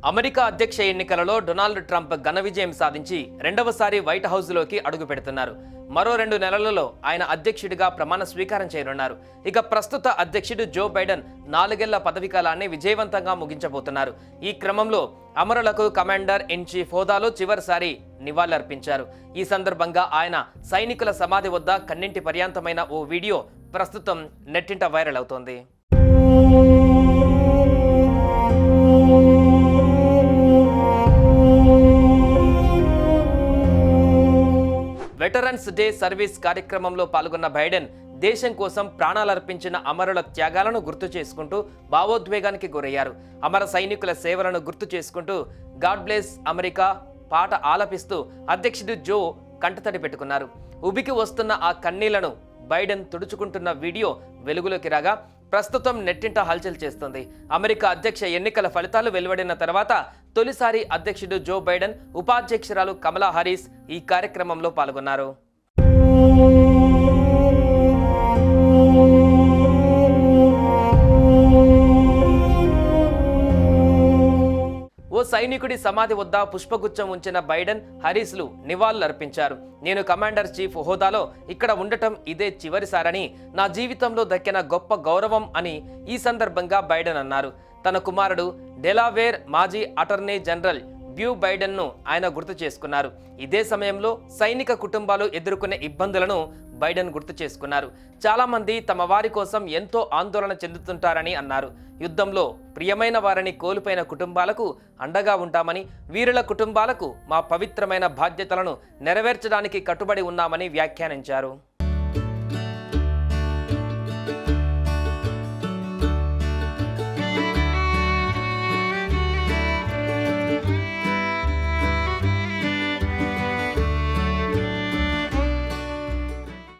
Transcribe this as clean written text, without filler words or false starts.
America అధ్యక్ష ఎన్నికలలో Donald Trump ఘన విజయం సాధించి రెండవసారి వైట్ హౌస్లోకి అడుగు పెడుతున్నారు. మరో 2 నెలలలో ఆయన అధ్యక్షుడిగా ప్రమాణ స్వీకారం చేయనున్నారు. ఇక ప్రస్తుత అధ్యక్షుడు జో బైడెన్ 4 ఏళ్ల పదవీ కాలాన్ని విజయవంతంగా ముగించబోతున్నారు. ఈ క్రమంలో అమరులకు కమాండర్ ఇన్ చీఫ్ హోదాలో చివరిసారి నివాళులర్పించారు. ఈ సందర్భంగా ఆయన సైనికుల సమాధి వద్ద కన్నింటి పర్యాంతమైన ఓ వీడియో ప్రస్తుతం నెట్టింట వైరల్ అవుతోంది. వెటరన్స్ డే సర్వీస్ కార్యక్రమంలో పాల్గొన్న బైడెన్ దేశం కోసం ప్రాణాలర్పించిన అమరుల త్యాగాలను గుర్తు చేసుకుంటూ భావోద్వేగానికి గురయ్యారు. అమర సైనికుల సేవలను గుర్తు చేసుకుంటూ గాడ్ బ్లెస్ అమెరికా పాట ఆలపిస్తూ అధ్యక్షుడు జో కంటతడి పెట్టుకున్నారు. ఉబికి వస్తున్న ఆ కన్నీళ్లను బైడెన్ తుడుచుకుంటున్న వీడియో వెలుగులోకి రాగా ప్రస్తుతం నెట్టింట హల్చల్ చేస్తుంది. అమెరికా అధ్యక్ష ఎన్నికల ఫలితాలు వెలువడిన తర్వాత తొలిసారి అధ్యక్షుడు జో బైడెన్, ఉపాధ్యక్షురాలు కమలా హారిస్ ఈ కార్యక్రమంలో పాల్గొన్నారు. ఓ సైనికుడి సమాధి వద్ద పుష్పగుచ్చం ఉంచిన బైడెన్, హారిస్లు నివాళులర్పించారు. నేను కమాండర్ చీఫ్ హోదాలో ఇక్కడ ఉండటం ఇదే చివరిసారని, నా జీవితంలో దక్కిన గొప్ప గౌరవం అని ఈ సందర్భంగా బైడెన్ అన్నారు. తన కుమారుడు డెలావేర్ మాజీ అటార్నీ జనరల్ బ్యూ బైడెన్ను ఆయన గుర్తు చేసుకున్నారు. ఇదే సమయంలో సైనిక కుటుంబాలు ఎదుర్కొనే ఇబ్బందులను బైడెన్ గుర్తు చేసుకున్నారు. చాలా మంది తమ వారి కోసం ఎంతో ఆందోళన చెందుతుంటారని అన్నారు. యుద్ధంలో ప్రియమైన వారిని కోల్పోయిన కుటుంబాలకు అండగా ఉంటామని, వీరుల కుటుంబాలకు మా పవిత్రమైన బాధ్యతలను నెరవేర్చడానికి కట్టుబడి ఉన్నామని వ్యాఖ్యానించారు.